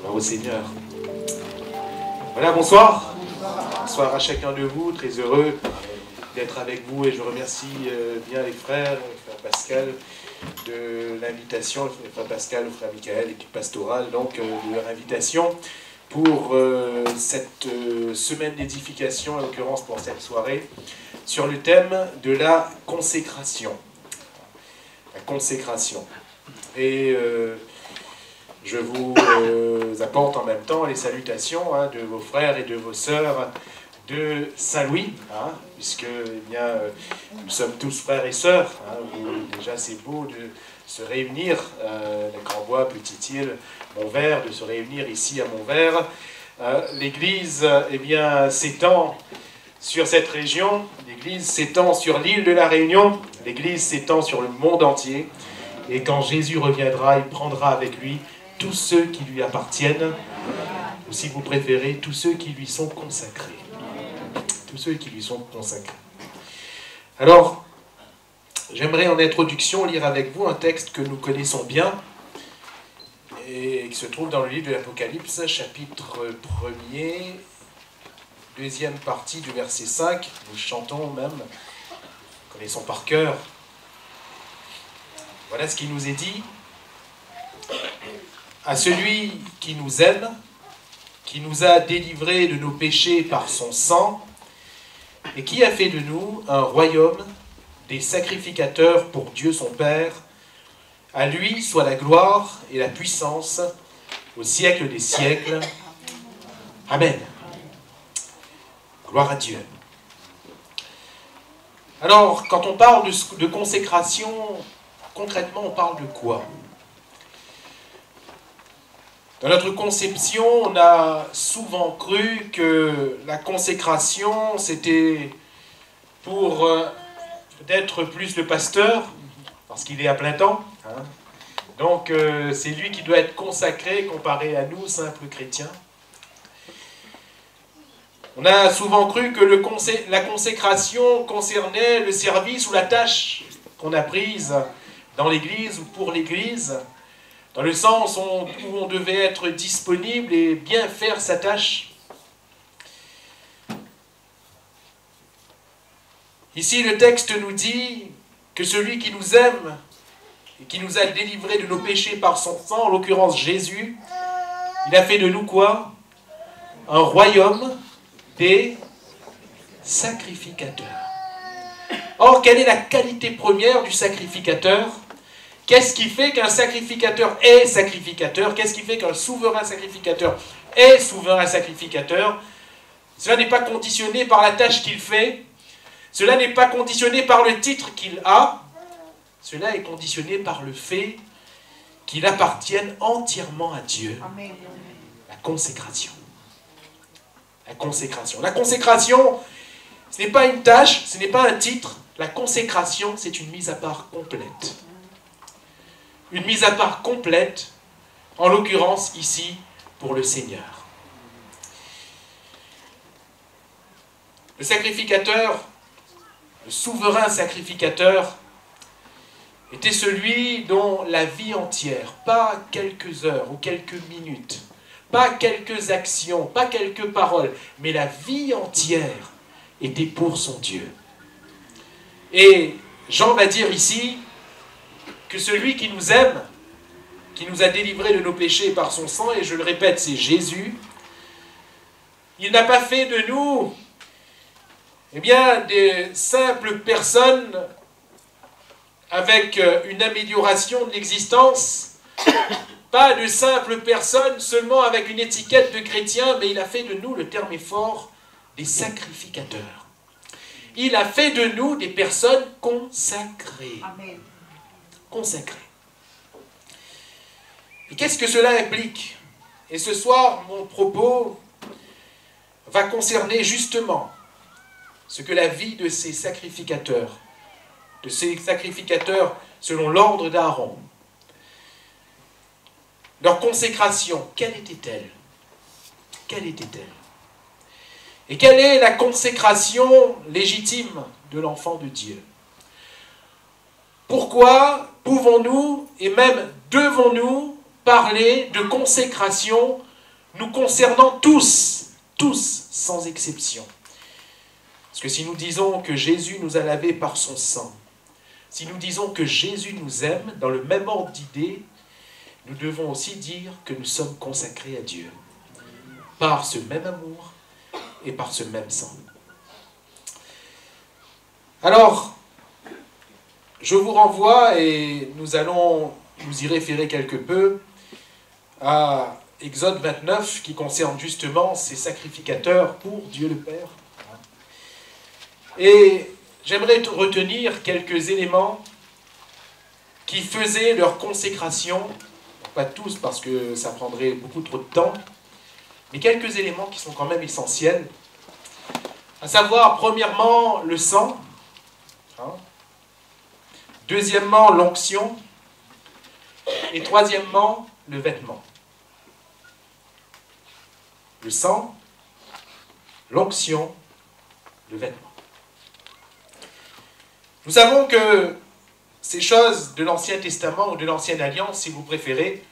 Gloire au Seigneur. Voilà, bonsoir. Bonsoir à chacun de vous, très heureux d'être avec vous et je remercie bien les frères, le frère Pascal, de l'invitation, le frère Pascal, le frère Michael, l'équipe pastorale, donc de leur invitation pour cette semaine d'édification, en l'occurrence pour cette soirée, sur le thème de la consécration. La consécration. Et je vous apporte en même temps les salutations de vos frères et de vos sœurs de Saint-Louis, puisque eh bien, nous sommes tous frères et sœurs. Déjà, c'est beau de se réunir, la Grand-Bois, Petite-Île, Montvert, de se réunir ici à Montvert. L'Église eh bien, s'étend sur cette région, l'Église s'étend sur l'île de la Réunion, l'Église s'étend sur le monde entier. Et quand Jésus reviendra, il prendra avec lui tous ceux qui lui appartiennent, ou si vous préférez, tous ceux qui lui sont consacrés. Tous ceux qui lui sont consacrés. Alors, j'aimerais en introduction lire avec vous un texte que nous connaissons bien, et qui se trouve dans le livre de l'Apocalypse, chapitre 1er, deuxième partie du verset 5, nous chantons même, nous connaissons par cœur. Voilà ce qui nous est dit. À celui qui nous aime, qui nous a délivrés de nos péchés par son sang, et qui a fait de nous un royaume des sacrificateurs pour Dieu son Père, à lui soit la gloire et la puissance au siècle des siècles. Amen. Gloire à Dieu. Alors, quand on parle de consécration, concrètement, on parle de quoi? Dans notre conception, on a souvent cru que la consécration, c'était pour peut-être plus le pasteur, parce qu'il est à plein temps. Donc, c'est lui qui doit être consacré comparé à nous, simples chrétiens. On a souvent cru que la consécration concernait le service ou la tâche qu'on a prise dans l'Église ou pour l'Église, dans le sens où on devait être disponible et bien faire sa tâche. Ici, le texte nous dit que celui qui nous aime et qui nous a délivrés de nos péchés par son sang, en l'occurrence Jésus, il a fait de nous quoi? Un royaume des sacrificateurs. Or, quelle est la qualité première du sacrificateur? Qu'est-ce qui fait qu'un sacrificateur est sacrificateur? Qu'est-ce qui fait qu'un souverain sacrificateur est souverain sacrificateur? Cela n'est pas conditionné par la tâche qu'il fait. Cela n'est pas conditionné par le titre qu'il a. Cela est conditionné par le fait qu'il appartienne entièrement à Dieu. Amen. La consécration. La consécration. La consécration, ce n'est pas une tâche, ce n'est pas un titre. La consécration, c'est une mise à part complète. Une mise à part complète, en l'occurrence ici, pour le Seigneur. Le sacrificateur, le souverain sacrificateur, était celui dont la vie entière, pas quelques heures ou quelques minutes, pas quelques actions, pas quelques paroles, mais la vie entière était pour son Dieu. Et Jean va dire ici que celui qui nous aime, qui nous a délivrés de nos péchés par son sang, et je le répète, c'est Jésus, il n'a pas fait de nous des simples personnes avec une amélioration de l'existence, pas de simples personnes seulement avec une étiquette de chrétien, mais il a fait de nous, le terme est fort, des sacrificateurs. Il a fait de nous des personnes consacrées. Amen. Consacrées. Et qu'est-ce que cela implique? Et ce soir, mon propos va concerner justement ce que la vie de ces sacrificateurs selon l'ordre d'Aaron, leur consécration, quelle était-elle? Quelle était-elle? Et quelle est la consécration légitime de l'enfant de Dieu? Pourquoi pouvons-nous et même devons-nous parler de consécration nous concernant tous, tous, sans exception. Parce que si nous disons que Jésus nous a lavés par son sang, si nous disons que Jésus nous aime, dans le même ordre d'idées, nous devons aussi dire que nous sommes consacrés à Dieu, par ce même amour et par ce même sang. Alors, je vous renvoie, et nous allons nous y référer quelque peu, à Exode 29, qui concerne justement ces sacrificateurs pour Dieu le Père. Et j'aimerais retenir quelques éléments qui faisaient leur consécration, pas tous parce que ça prendrait beaucoup trop de temps, mais quelques éléments qui sont quand même essentiels, à savoir, premièrement, le sang, deuxièmement, l'onction, et troisièmement, le vêtement. Le sang, l'onction, le vêtement. Nous savons que ces choses de l'Ancien Testament ou de l'Ancienne Alliance, si vous préférez,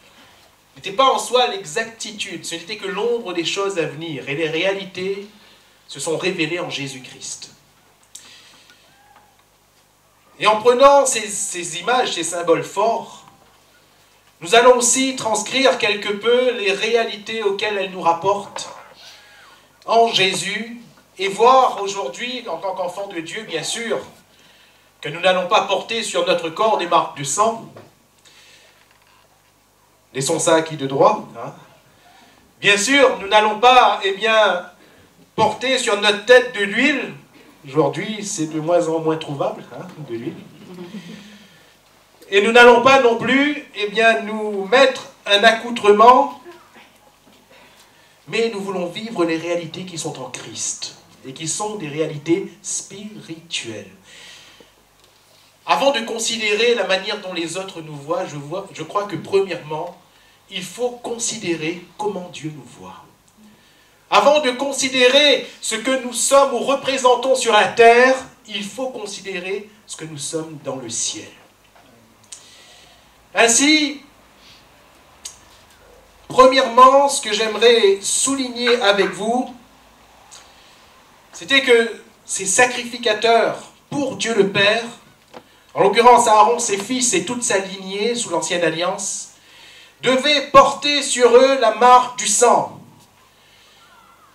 n'étaient pas en soi l'exactitude, ce n'était que l'ombre des choses à venir, et les réalités se sont révélées en Jésus-Christ. Et en prenant ces images, ces symboles forts, nous allons aussi transcrire quelque peu les réalités auxquelles elles nous rapportent en Jésus, et voir aujourd'hui, en tant qu'enfants de Dieu, bien sûr, que nous n'allons pas porter sur notre corps des marques de sang. Laissons ça à qui de droit. Bien sûr, nous n'allons pas, porter sur notre tête de l'huile. Aujourd'hui, c'est de moins en moins trouvable, de l'huile. Et nous n'allons pas non plus, nous mettre un accoutrement, mais nous voulons vivre les réalités qui sont en Christ, et qui sont des réalités spirituelles. Avant de considérer la manière dont les autres nous voient, je crois que premièrement, il faut considérer comment Dieu nous voit. Avant de considérer ce que nous sommes ou représentons sur la terre, il faut considérer ce que nous sommes dans le ciel. Ainsi, premièrement, ce que j'aimerais souligner avec vous, c'était que ces sacrificateurs pour Dieu le Père, en l'occurrence Aaron, ses fils et toute sa lignée sous l'Ancienne Alliance, devaient porter sur eux la marque du sang.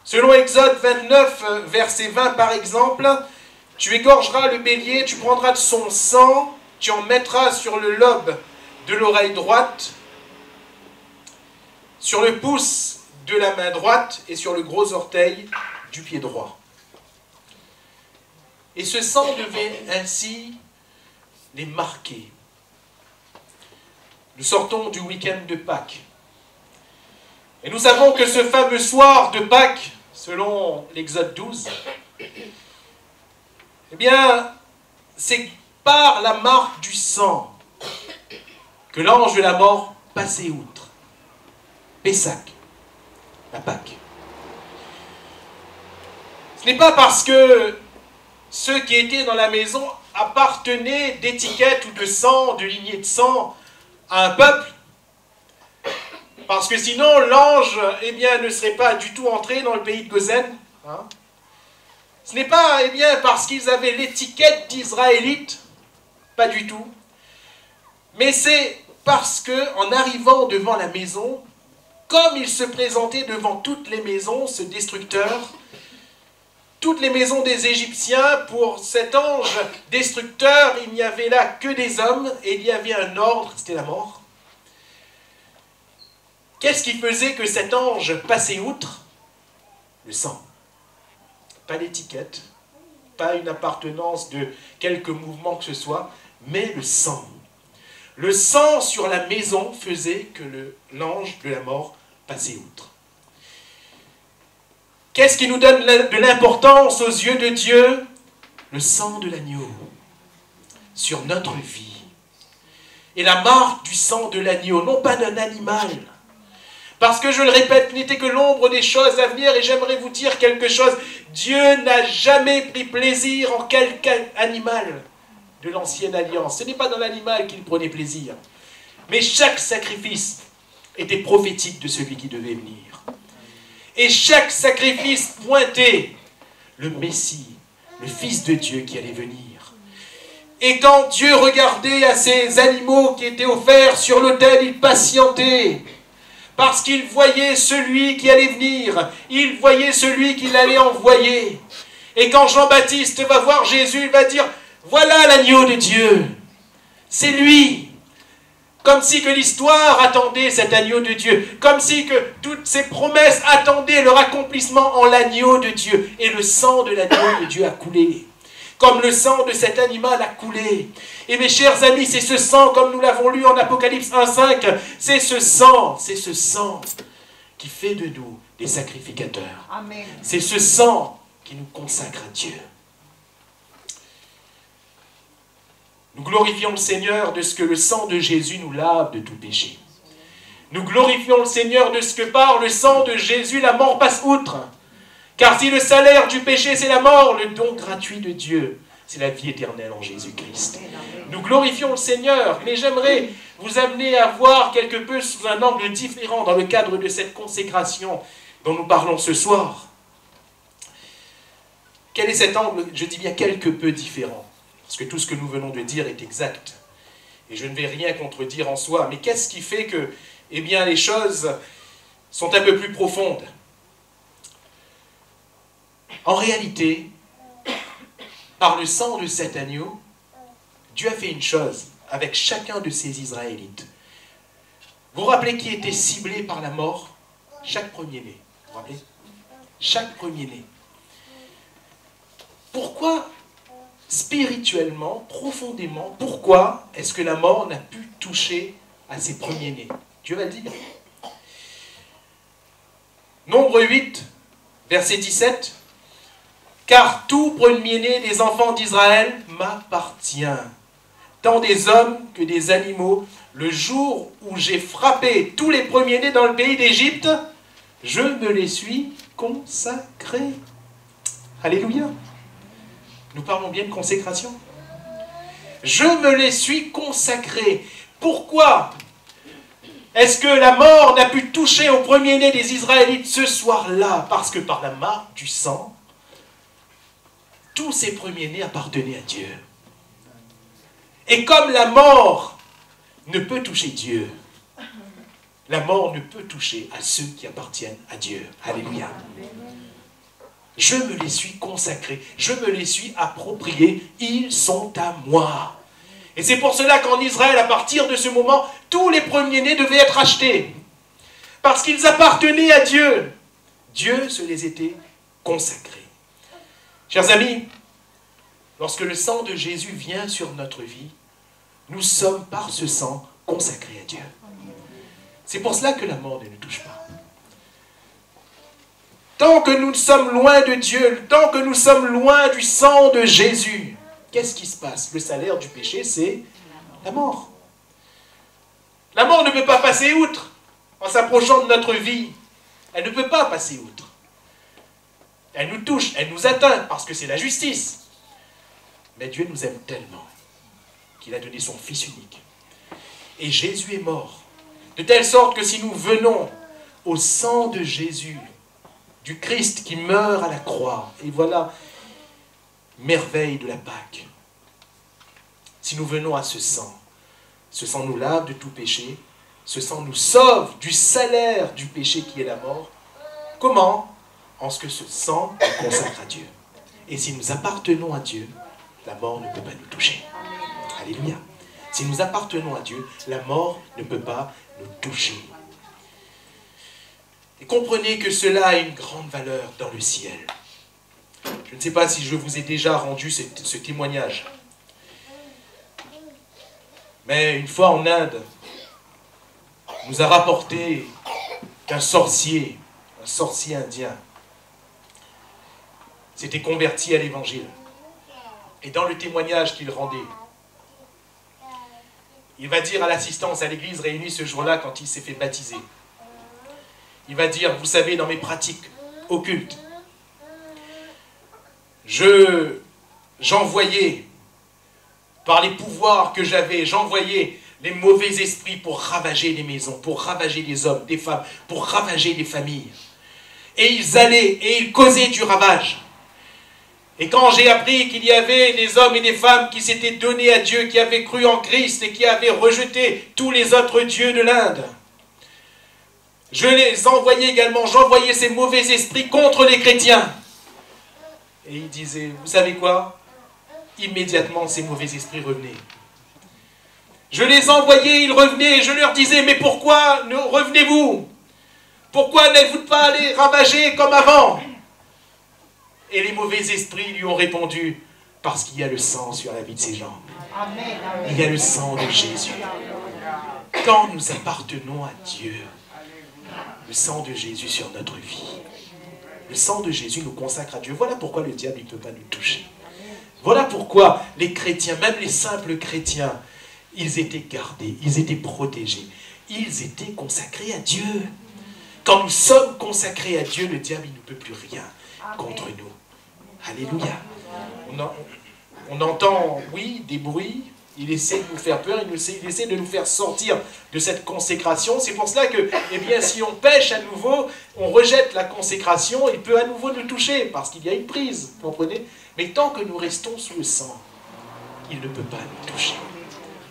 Selon Exode 29, verset 20 par exemple, « Tu égorgeras le bélier, tu prendras de son sang, tu en mettras sur le lobe de l'oreille droite, sur le pouce de la main droite et sur le gros orteil du pied droit. » Et ce sang devait ainsi les marquer. Nous sortons du week-end de Pâques. Et nous savons que ce fameux soir de Pâques, selon l'Exode 12, c'est par la marque du sang que l'ange de la mort passait outre. Pessac, la Pâques. Ce n'est pas parce que ceux qui étaient dans la maison appartenaient d'étiquette ou de sang, de lignée de sang, à un peuple, parce que sinon l'ange ne serait pas du tout entré dans le pays de Gozen. Ce n'est pas parce qu'ils avaient l'étiquette d'Israélite, pas du tout, mais c'est parce que en arrivant devant la maison, comme il se présentait devant toutes les maisons, ce destructeur, toutes les maisons des Égyptiens, pour cet ange destructeur, il n'y avait là que des hommes, et il y avait un ordre, c'était la mort. Qu'est-ce qui faisait que cet ange passait outre? Le sang. Pas l'étiquette, pas une appartenance de quelque mouvement que ce soit, mais le sang. Le sang sur la maison faisait que l'ange de la mort passait outre. Qu'est-ce qui nous donne de l'importance aux yeux de Dieu? Le sang de l'agneau sur notre vie. Et la marque du sang de l'agneau, non pas d'un animal. Parce que, je le répète, n'était que l'ombre des choses à venir, et j'aimerais vous dire quelque chose. Dieu n'a jamais pris plaisir en quelque animal de l'Ancienne Alliance. Ce n'est pas dans l'animal qu'il prenait plaisir. Mais chaque sacrifice était prophétique de celui qui devait venir. Et chaque sacrifice pointait le Messie, le Fils de Dieu qui allait venir. Et quand Dieu regardait à ces animaux qui étaient offerts sur l'autel, il patientait. Parce qu'il voyait celui qui allait venir. Il voyait celui qu'il allait envoyer. Et quand Jean-Baptiste va voir Jésus, il va dire, voilà l'agneau de Dieu. C'est lui. Comme si que l'histoire attendait cet agneau de Dieu. Comme si que toutes ces promesses attendaient leur accomplissement en l'agneau de Dieu. Et le sang de l'agneau de Dieu a coulé. Comme le sang de cet animal a coulé. Et mes chers amis, c'est ce sang, comme nous l'avons lu en Apocalypse 1,5, c'est ce sang qui fait de nous des sacrificateurs. Amen. C'est ce sang qui nous consacre à Dieu. Nous glorifions le Seigneur de ce que le sang de Jésus nous lave de tout péché. Nous glorifions le Seigneur de ce que par le sang de Jésus, la mort passe outre. Car si le salaire du péché, c'est la mort, le don gratuit de Dieu, c'est la vie éternelle en Jésus-Christ. Nous glorifions le Seigneur, mais j'aimerais vous amener à voir quelque peu sous un angle différent dans le cadre de cette consécration dont nous parlons ce soir. Quel est cet angle? Je dis bien quelque peu différent, parce que tout ce que nous venons de dire est exact. Et je ne vais rien contredire en soi, mais qu'est-ce qui fait que, eh bien, les choses sont un peu plus profondes? En réalité, par le sang de cet agneau, Dieu a fait une chose avec chacun de ces Israélites. Vous vous rappelez qui était ciblé par la mort? Chaque premier-né. Vous vous rappelez? Chaque premier-né. Pourquoi, spirituellement, profondément, pourquoi est-ce que la mort n'a pu toucher à ces premiers-nés? Dieu va le dire. Nombre 8, verset 17. Car tout premier-né des enfants d'Israël m'appartient, tant des hommes que des animaux. Le jour où j'ai frappé tous les premiers-nés dans le pays d'Égypte, je me les suis consacrés. Alléluia. Nous parlons bien de consécration. Je me les suis consacrés. Pourquoi est-ce que la mort n'a pu toucher au premier-né des Israélites ce soir-là? Parce que par la marque du sang, tous ces premiers-nés appartenaient à Dieu. Et comme la mort ne peut toucher Dieu, la mort ne peut toucher à ceux qui appartiennent à Dieu. Alléluia. Je me les suis consacrés, je me les suis appropriés, ils sont à moi. Et c'est pour cela qu'en Israël, à partir de ce moment, tous les premiers-nés devaient être achetés. Parce qu'ils appartenaient à Dieu. Dieu se les était consacrés. Chers amis, lorsque le sang de Jésus vient sur notre vie, nous sommes par ce sang consacrés à Dieu. C'est pour cela que la mort ne nous touche pas. Tant que nous sommes loin de Dieu, tant que nous sommes loin du sang de Jésus, qu'est-ce qui se passe? Le salaire du péché, c'est la mort. La mort ne peut pas passer outre en s'approchant de notre vie. Elle ne peut pas passer outre. Elle nous touche, elle nous atteint, parce que c'est la justice. Mais Dieu nous aime tellement qu'il a donné son Fils unique. Et Jésus est mort. De telle sorte que si nous venons au sang de Jésus, du Christ qui meurt à la croix, et voilà, merveille de la Pâque. Si nous venons à ce sang nous lave de tout péché, ce sang nous sauve du salaire du péché qui est la mort. Comment? En ce que ce sang nous consacre à Dieu. Et si nous appartenons à Dieu, la mort ne peut pas nous toucher. Alléluia. Si nous appartenons à Dieu, la mort ne peut pas nous toucher. Et comprenez que cela a une grande valeur dans le ciel. Je ne sais pas si je vous ai déjà rendu ce témoignage. Mais une fois en Inde, on nous a rapporté qu'un sorcier indien, s'était converti à l'évangile. Et dans le témoignage qu'il rendait, il va dire à l'assistance à l'église réunie ce jour-là quand il s'est fait baptiser, il va dire, vous savez, dans mes pratiques occultes, j'envoyais, par les pouvoirs que j'avais, j'envoyais les mauvais esprits pour ravager les maisons, pour ravager les hommes, des femmes, pour ravager les familles. Et ils allaient et ils causaient du ravage. Et quand j'ai appris qu'il y avait des hommes et des femmes qui s'étaient donnés à Dieu, qui avaient cru en Christ et qui avaient rejeté tous les autres dieux de l'Inde, je les envoyais également, j'envoyais ces mauvais esprits contre les chrétiens. Et ils disaient, vous savez quoi? Immédiatement, ces mauvais esprits revenaient. Je les envoyais, ils revenaient, et je leur disais, mais pourquoi ne revenez-vous? Pourquoi n'êtes-vous pas allés ravager comme avant? Et les mauvais esprits lui ont répondu, parce qu'il y a le sang sur la vie de ces gens. Amen. Il y a le sang de Jésus. Quand nous appartenons à Dieu, le sang de Jésus sur notre vie, le sang de Jésus nous consacre à Dieu. Voilà pourquoi le diable ne peut pas nous toucher. Voilà pourquoi les chrétiens, même les simples chrétiens, ils étaient gardés, ils étaient protégés, ils étaient consacrés à Dieu. Quand nous sommes consacrés à Dieu, le diable il ne peut plus rien contre nous. Alléluia. On entend, oui, des bruits, il essaie de nous faire peur, il essaie de nous faire sortir de cette consécration. C'est pour cela que, eh bien, si on pêche à nouveau, on rejette la consécration, il peut à nouveau nous toucher, parce qu'il y a une prise, vous comprenez? Mais tant que nous restons sous le sang, il ne peut pas nous toucher.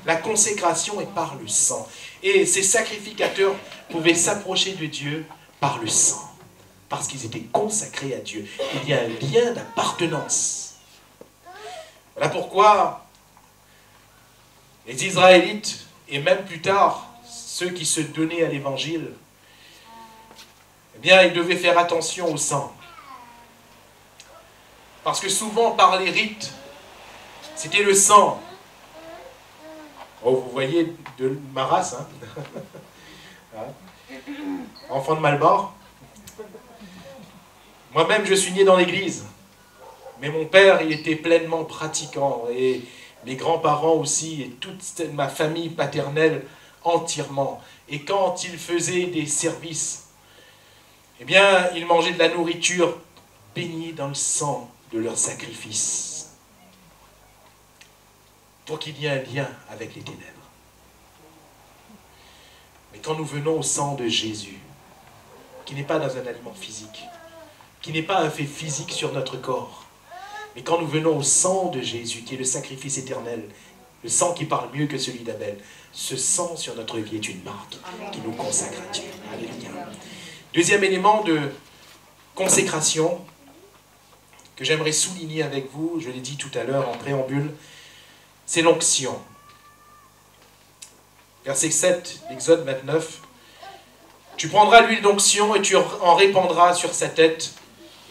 La consécration est par le sang. Et ces sacrificateurs pouvaient s'approcher de Dieu par le sang. Parce qu'ils étaient consacrés à Dieu. Il y a un lien d'appartenance. Voilà pourquoi les Israélites, et même plus tard, ceux qui se donnaient à l'évangile, eh bien, ils devaient faire attention au sang. Parce que souvent, par les rites, c'était le sang. Oh, vous voyez de ma race, hein? Enfant de Malbord. Moi-même, je suis né dans l'église. Mais mon père, il était pleinement pratiquant. Et mes grands-parents aussi, et toute ma famille paternelle entièrement. Et quand ils faisaient des services, eh bien, ils mangeaient de la nourriture baignée dans le sang de leur sacrifice. Pour qu'il y ait un lien avec les ténèbres. Mais quand nous venons au sang de Jésus, qui n'est pas dans un aliment physique, qui n'est pas un fait physique sur notre corps, mais quand nous venons au sang de Jésus, qui est le sacrifice éternel, le sang qui parle mieux que celui d'Abel, ce sang sur notre vie est une marque qui nous consacre à Dieu. Alléluia. Deuxième élément de consécration que j'aimerais souligner avec vous, je l'ai dit tout à l'heure en préambule, c'est l'onction. Verset 7, Exode 29. Tu prendras l'huile d'onction et tu en répandras sur sa tête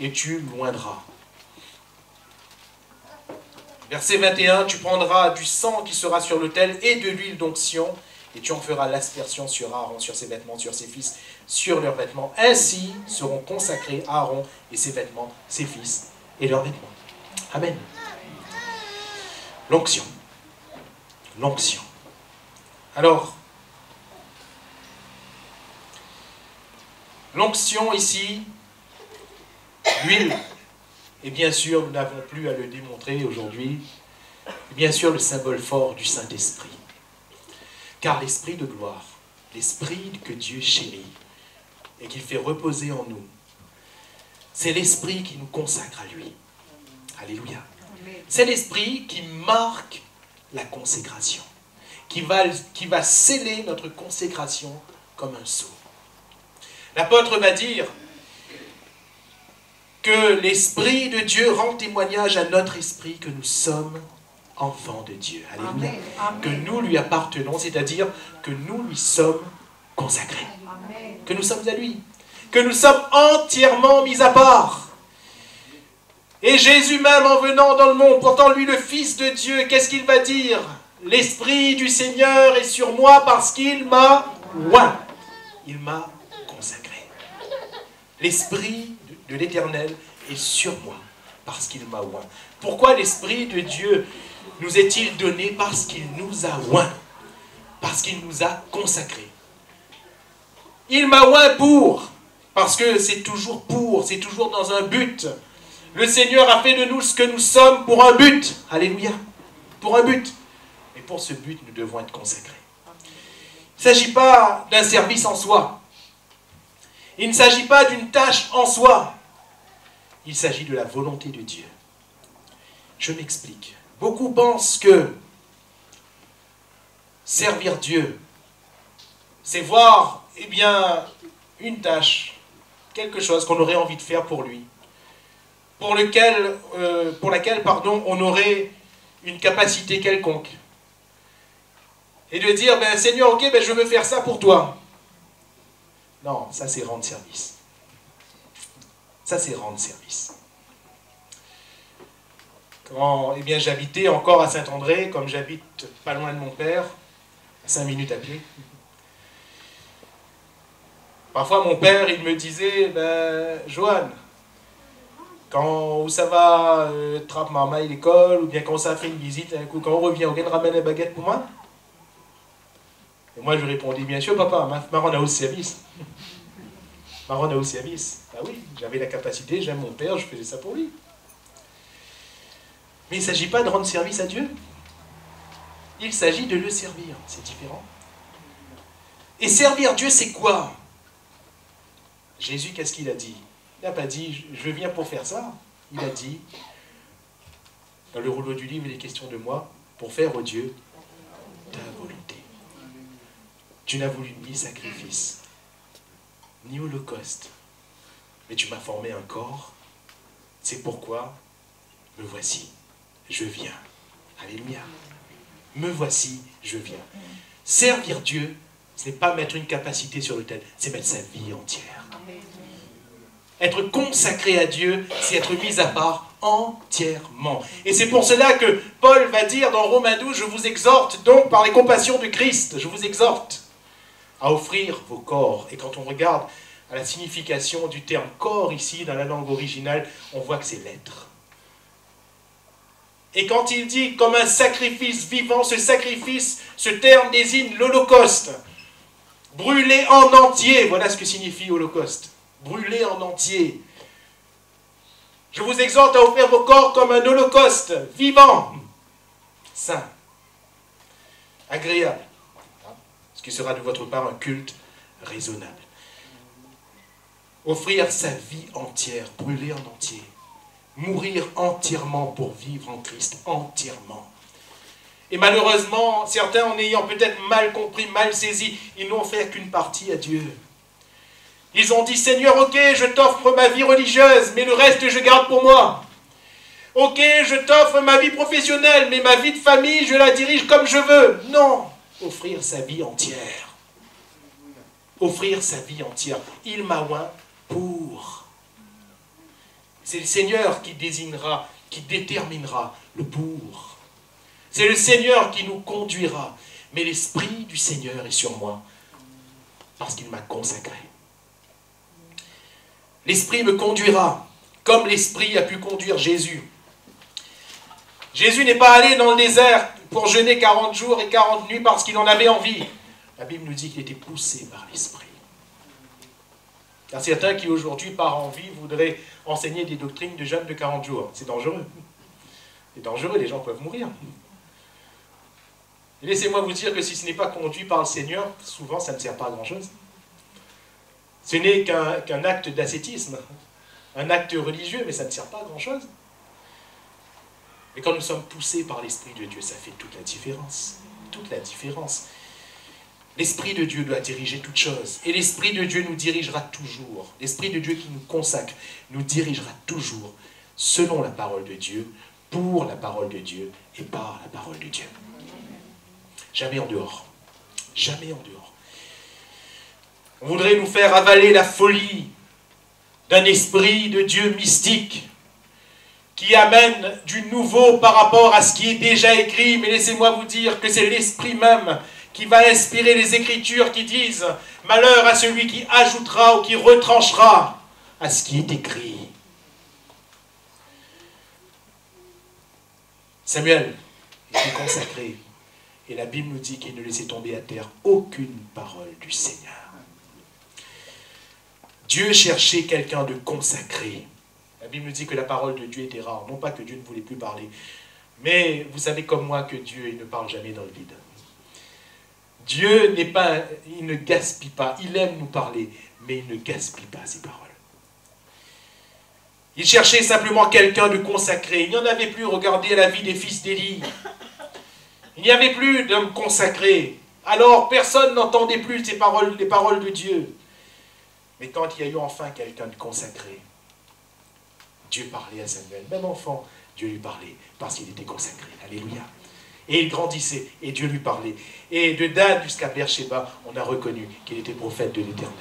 et tu l'oindras. Verset 21, tu prendras du sang qui sera sur l'autel et de l'huile d'onction et tu en feras l'aspersion sur Aaron, sur ses vêtements, sur ses fils, sur leurs vêtements. Ainsi seront consacrés Aaron et ses vêtements, ses fils et leurs vêtements. Amen. L'onction. L'onction. Alors, l'onction ici, l'huile, et bien sûr, nous n'avons plus à le démontrer aujourd'hui, bien sûr le symbole fort du Saint-Esprit. Car l'Esprit de gloire, l'Esprit que Dieu chérit et qu'il fait reposer en nous, c'est l'Esprit qui nous consacre à lui. Alléluia. C'est l'Esprit qui marque la consécration, qui va sceller notre consécration comme un sceau. L'apôtre va dire que l'Esprit de Dieu rend témoignage à notre esprit que nous sommes enfants de Dieu. Alléluia. Amen. Que nous lui appartenons, c'est-à-dire que nous lui sommes consacrés. Amen. Que nous sommes à lui. Que nous sommes entièrement mis à part. Et Jésus même en venant dans le monde, pourtant lui le Fils de Dieu, qu'est-ce qu'il va dire? L'Esprit du Seigneur est sur moi parce qu'il m'a oint. Il m'a consacré. L'Esprit de l'Éternel est sur moi parce qu'il m'a oint. Pourquoi l'Esprit de Dieu nous est-il donné? Parce qu'il nous a oint. Parce qu'il nous a consacrés. Il m'a oint parce que c'est toujours c'est toujours dans un but. Le Seigneur a fait de nous ce que nous sommes pour un but. Alléluia. Pour un but. Et pour ce but, nous devons être consacrés. Il ne s'agit pas d'un service en soi. Il ne s'agit pas d'une tâche en soi. Il s'agit de la volonté de Dieu. Je m'explique. Beaucoup pensent que servir Dieu, c'est voir, eh bien, une tâche, quelque chose qu'on aurait envie de faire pour lui, pour laquelle, on aurait une capacité quelconque. Et de dire, ben, Seigneur, ok, ben, je veux faire ça pour toi. Non, ça c'est rendre service. Ça c'est rendre service. Quand eh bien, j'habitais encore à Saint-André, comme j'habite pas loin de mon père, à 5 minutes à pied. Parfois mon père, il me disait, ben, Joanne, quand ça va, trappe maman à l'école, ou bien quand ça fait une visite, un coup, quand on revient, on vient de ramener la baguette pour moi. Et moi je lui répondis, bien sûr papa, Maron a au service. Maron a au service. Ah oui, j'avais la capacité, j'aime mon père, je faisais ça pour lui. Mais il ne s'agit pas de rendre service à Dieu. Il s'agit de le servir, c'est différent. Et servir Dieu, c'est quoi? Jésus, qu'est-ce qu'il a dit? Il n'a pas dit, je viens pour faire ça. Il a dit, dans le rouleau du livre, il est question de moi, pour faire au Dieu ta volonté. Tu n'as voulu ni sacrifice, ni holocauste, mais tu m'as formé un corps. C'est pourquoi, me voici, je viens. Alléluia. Me voici, je viens. Servir Dieu, ce n'est pas mettre une capacité sur l'autel, c'est mettre sa vie entière. Être consacré à Dieu, c'est être mis à part entièrement. Et c'est pour cela que Paul va dire dans Romains 12, je vous exhorte donc par les compassions de Christ, je vous exhorte à offrir vos corps. Et quand on regarde à la signification du terme corps ici, dans la langue originale, on voit que c'est l'être. Et quand il dit comme un sacrifice vivant, ce sacrifice, ce terme désigne l'Holocauste. Brûlé en entier, voilà ce que signifie Holocauste. Brûlé en entier. Je vous exhorte à offrir vos corps comme un holocauste vivant, saint, agréable, ce qui sera de votre part un culte raisonnable. Offrir sa vie entière, brûler en entier, mourir entièrement pour vivre en Christ, entièrement. Et malheureusement, certains en ayant peut-être mal compris, mal saisi, ils n'ont fait qu'une partie à Dieu. Ils ont dit, Seigneur, ok, je t'offre ma vie religieuse, mais le reste, je garde pour moi. Ok, je t'offre ma vie professionnelle, mais ma vie de famille, je la dirige comme je veux. Non, offrir sa vie entière. Offrir sa vie entière. Il m'a oint pour. C'est le Seigneur qui désignera, qui déterminera le pour. C'est le Seigneur qui nous conduira. Mais l'Esprit du Seigneur est sur moi, parce qu'il m'a consacré. L'Esprit me conduira, comme l'Esprit a pu conduire Jésus. Jésus n'est pas allé dans le désert pour jeûner 40 jours et 40 nuits parce qu'il en avait envie. La Bible nous dit qu'il était poussé par l'Esprit. Il y a certains qui aujourd'hui, par envie, voudraient enseigner des doctrines de jeûne de 40 jours. C'est dangereux. C'est dangereux, les gens peuvent mourir. Et laissez-moi vous dire que si ce n'est pas conduit par le Seigneur, souvent ça ne sert pas à grand-chose. Ce n'est qu'un acte d'ascétisme, un acte religieux, mais ça ne sert pas à grand-chose. Mais quand nous sommes poussés par l'Esprit de Dieu, ça fait toute la différence. Toute la différence. L'Esprit de Dieu doit diriger toutes choses. Et l'Esprit de Dieu nous dirigera toujours. L'Esprit de Dieu qui nous consacre nous dirigera toujours selon la parole de Dieu, pour la parole de Dieu et par la parole de Dieu. Jamais en dehors. Jamais en dehors. On voudrait nous faire avaler la folie d'un esprit de Dieu mystique qui amène du nouveau par rapport à ce qui est déjà écrit. Mais laissez-moi vous dire que c'est l'Esprit même qui va inspirer les Écritures qui disent « Malheur à celui qui ajoutera ou qui retranchera à ce qui est écrit. » Samuel était consacré. Et la Bible nous dit qu'il ne laissait tomber à terre aucune parole du Seigneur. Dieu cherchait quelqu'un de consacré. La Bible nous dit que la parole de Dieu était rare. Non pas que Dieu ne voulait plus parler. Mais vous savez comme moi que Dieu il ne parle jamais dans le vide. Dieu n'est pas, il ne gaspille pas. Il aime nous parler. mais il ne gaspille pas ses paroles. Il cherchait simplement quelqu'un de consacré. Il n'y en avait plus, regardez la vie des fils d'Élie. Il n'y avait plus d'hommes consacrés. Alors personne n'entendait plus les paroles de Dieu. Mais quand il y a eu enfin quelqu'un de consacré, Dieu parlait à Samuel. Même enfant, Dieu lui parlait parce qu'il était consacré. Alléluia. Et il grandissait et Dieu lui parlait. Et de Dan jusqu'à Beersheba, on a reconnu qu'il était prophète de l'Éternel.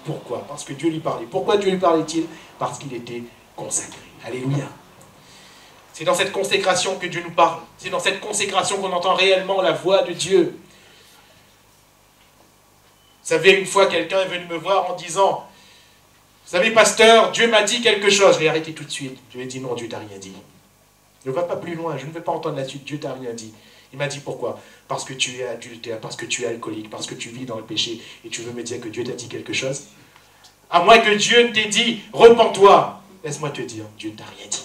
Pourquoi? Parce que Dieu lui parlait. Pourquoi Dieu lui parlait-il? Parce qu'il était consacré. Alléluia. C'est dans cette consécration que Dieu nous parle. C'est dans cette consécration qu'on entend réellement la voix de Dieu. Vous savez, une fois, quelqu'un est venu me voir en disant, vous savez, pasteur, Dieu m'a dit quelque chose. Je l'ai arrêté tout de suite. Je lui ai dit, non, Dieu t'a rien dit. Ne va pas plus loin, je ne veux pas entendre la suite. Dieu t'a rien dit. Il m'a dit pourquoi? Parce que tu es adultère, parce que tu es alcoolique, parce que tu vis dans le péché, et tu veux me dire que Dieu t'a dit quelque chose? À moins que Dieu ne t'ait dit, repens-toi. Laisse-moi te dire, Dieu ne t'a rien dit.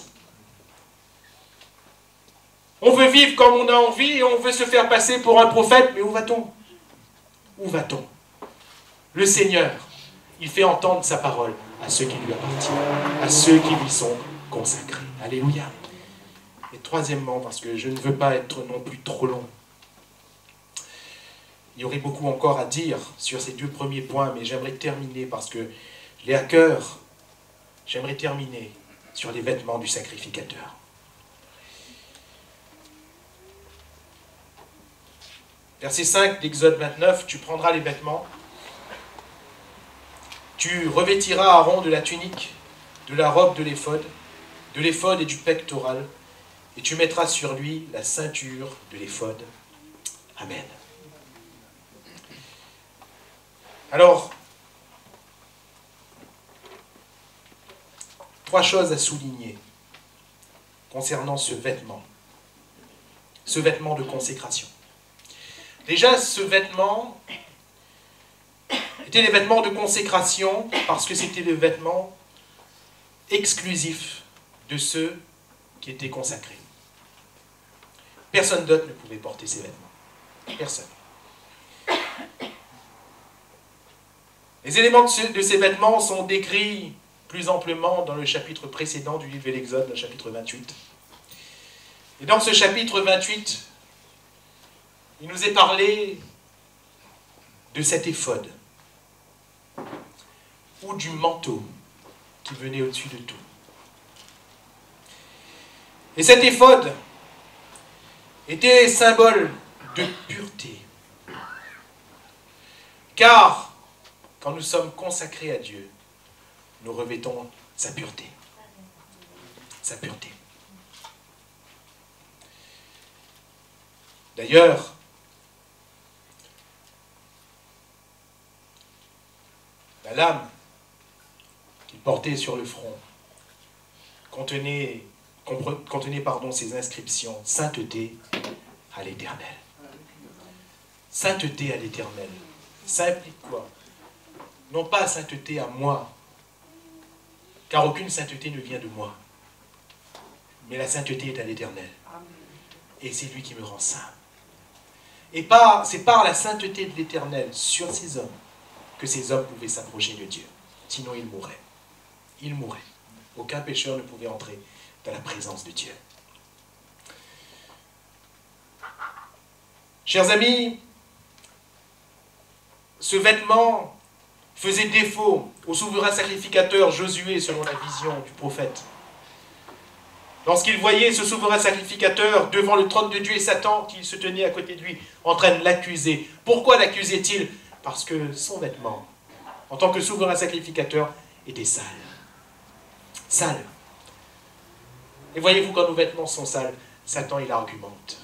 On veut vivre comme on a envie, et on veut se faire passer pour un prophète, mais où va-t-on? Où va-t-on? Le Seigneur, il fait entendre sa parole à ceux qui lui appartiennent, à ceux qui lui sont consacrés. Alléluia. Et troisièmement, parce que je ne veux pas être non plus trop long, il y aurait beaucoup encore à dire sur ces deux premiers points, mais j'aimerais terminer parce que je l'ai à cœur. J'aimerais terminer sur les vêtements du sacrificateur. Verset 5 d'Exode 29, tu prendras les vêtements, tu revêtiras Aaron de la tunique, de la robe de l'éphod et du pectoral, et tu mettras sur lui la ceinture de l'éphod. Amen. Alors, trois choses à souligner concernant ce vêtement de consécration. Déjà, ce vêtement était des vêtements de consécration parce que c'était le vêtement exclusif de ceux qui étaient consacrés. Personne d'autre ne pouvait porter ces vêtements. Personne. Les éléments de ces vêtements sont décrits plus amplement dans le chapitre précédent du livre de l'Exode, le chapitre 28. Et dans ce chapitre 28, il nous est parlé de cet éphod, ou du manteau qui venait au-dessus de tout. Et cet éphod était symbole de pureté. Car, quand nous sommes consacrés à Dieu, nous revêtons sa pureté. Sa pureté. D'ailleurs, la lame qu'il portait sur le front contenait ces inscriptions: sainteté à l'Éternel. Sainteté à l'Éternel. Ça implique quoi? Non pas sainteté à moi, car aucune sainteté ne vient de moi. Mais la sainteté est à l'Éternel. Et c'est lui qui me rend saint. Et c'est par la sainteté de l'Éternel sur ces hommes que ces hommes pouvaient s'approcher de Dieu. Sinon, ils mourraient. Ils mourraient. Aucun pécheur ne pouvait entrer dans la présence de Dieu. Chers amis, ce vêtement faisait défaut au souverain sacrificateur Josué selon la vision du prophète. Lorsqu'il voyait ce souverain sacrificateur devant le trône de Dieu et Satan qui se tenait à côté de lui en train de l'accuser. Pourquoi l'accusait-il? Parce que son vêtement, en tant que souverain sacrificateur, était sale. Sale. Et voyez-vous, quand nos vêtements sont sales, Satan il argumente.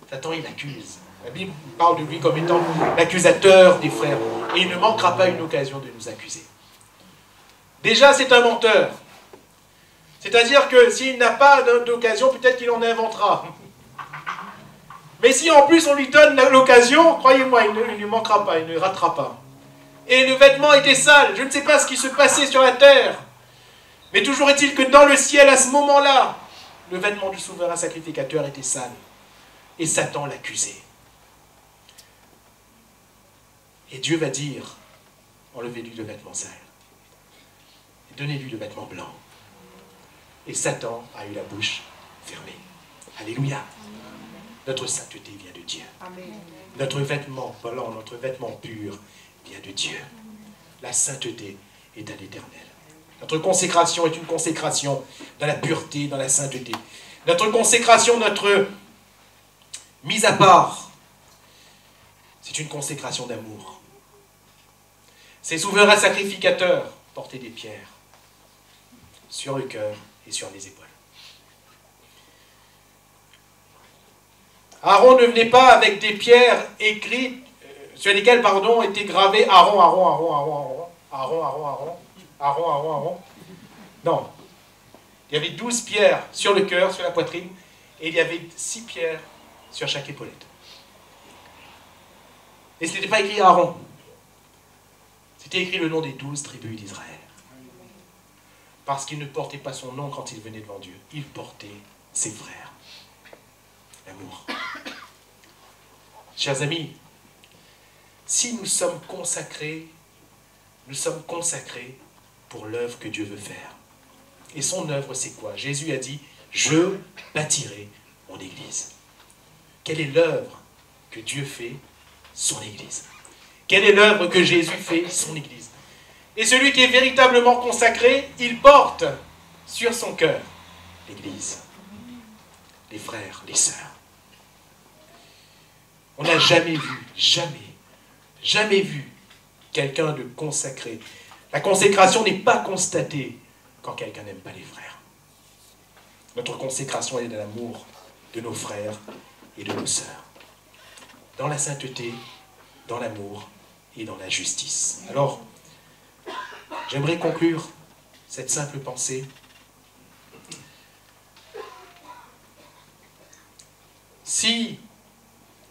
Satan il accuse. La Bible parle de lui comme étant l'accusateur des frères. Et il ne manquera pas une occasion de nous accuser. Déjà, c'est un menteur. C'est-à-dire que s'il n'a pas d'occasion, peut-être qu'il en inventera. Mais si en plus on lui donne l'occasion, croyez-moi, il ne lui manquera pas, il ne ratera pas. Et le vêtement était sale. Je ne sais pas ce qui se passait sur la terre. Mais toujours est-il que dans le ciel, à ce moment-là, le vêtement du souverain sacrificateur était sale. Et Satan l'accusait. Et Dieu va dire enlevez-lui le vêtement sale. Donnez-lui le vêtement blanc. Et Satan a eu la bouche fermée. Alléluia. Notre sainteté vient de Dieu. Amen. Notre vêtement blanc, notre vêtement pur vient de Dieu. La sainteté est à l'Éternel. Notre consécration est une consécration dans la pureté, dans la sainteté. Notre consécration, notre mise à part, c'est une consécration d'amour. Ces souverains sacrificateurs portaient des pierres sur le cœur et sur les épaules. Aaron ne venait pas avec des pierres écrites, sur lesquelles, étaient gravés Aaron, Aaron, Aaron, Aaron, Aaron, Aaron, Aaron, Aaron, Aaron, Aaron, Aaron. Non. Il y avait 12 pierres sur le cœur, sur la poitrine, et il y avait 6 pierres sur chaque épaulette. Et ce n'était pas écrit Aaron. C'était écrit le nom des 12 tribus d'Israël. Parce qu'il ne portait pas son nom quand il venait devant Dieu. Il portait ses frères. L'amour. Chers amis, si nous sommes consacrés pour l'œuvre que Dieu veut faire. Et son œuvre, c'est quoi? Jésus a dit, je bâtirai mon Église. Quelle est l'œuvre que Dieu fait? Son Église. Quelle est l'œuvre que Jésus fait? Son Église. Et celui qui est véritablement consacré, il porte sur son cœur l'Église. Les frères, les sœurs. On n'a jamais vu, jamais vu quelqu'un de consacré. La consécration n'est pas constatée quand quelqu'un n'aime pas les frères. Notre consécration est dans l'amour de nos frères et de nos sœurs. Dans la sainteté, dans l'amour et dans la justice. Alors, j'aimerais conclure cette simple pensée. Si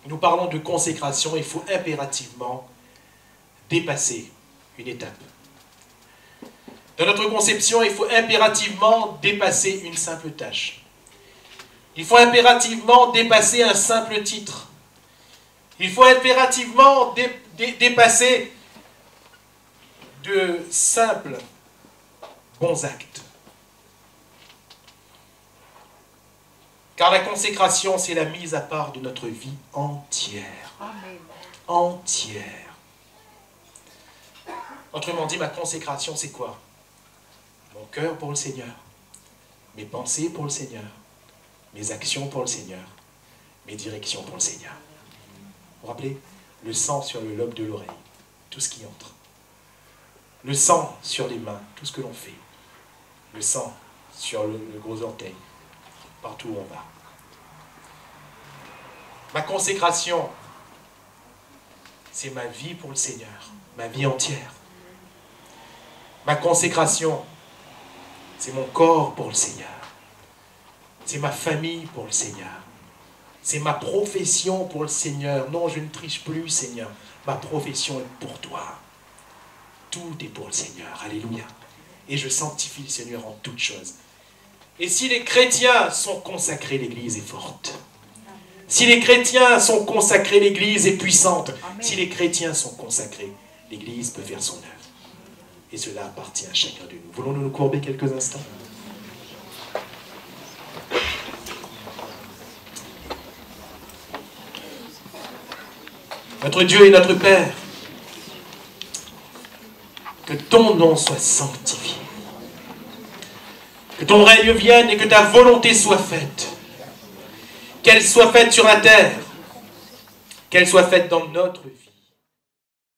nous parlons de consécration, il faut impérativement dépasser une étape. Dans notre conception, il faut impérativement dépasser une simple tâche. Il faut impérativement dépasser un simple titre. Il faut impérativement dépasser de simples bons actes. Car la consécration, c'est la mise à part de notre vie entière. Amen. Entière. Autrement dit, ma consécration, c'est quoi? Mon cœur pour le Seigneur, mes pensées pour le Seigneur, mes actions pour le Seigneur, mes directions pour le Seigneur. Vous vous rappelez? Le sang sur le lobe de l'oreille, tout ce qui entre. Le sang sur les mains, tout ce que l'on fait. Le sang sur le gros orteil, partout où on va. Ma consécration, c'est ma vie pour le Seigneur, ma vie entière. Ma consécration, c'est mon corps pour le Seigneur. C'est ma famille pour le Seigneur. C'est ma profession pour le Seigneur. Non, je ne triche plus, Seigneur. Ma profession est pour toi. Tout est pour le Seigneur. Alléluia. Et je sanctifie le Seigneur en toutes choses. Et si les chrétiens sont consacrés, l'Église est forte. Si les chrétiens sont consacrés, l'Église est puissante. Amen. Si les chrétiens sont consacrés, l'Église peut faire son œuvre. Et cela appartient à chacun de nous. Voulons-nous nous courber quelques instants? Notre Dieu et notre Père, que ton nom soit sanctifié. Que ton règne vienne et que ta volonté soit faite. Qu'elle soit faite sur la terre. Qu'elle soit faite dans notre vie.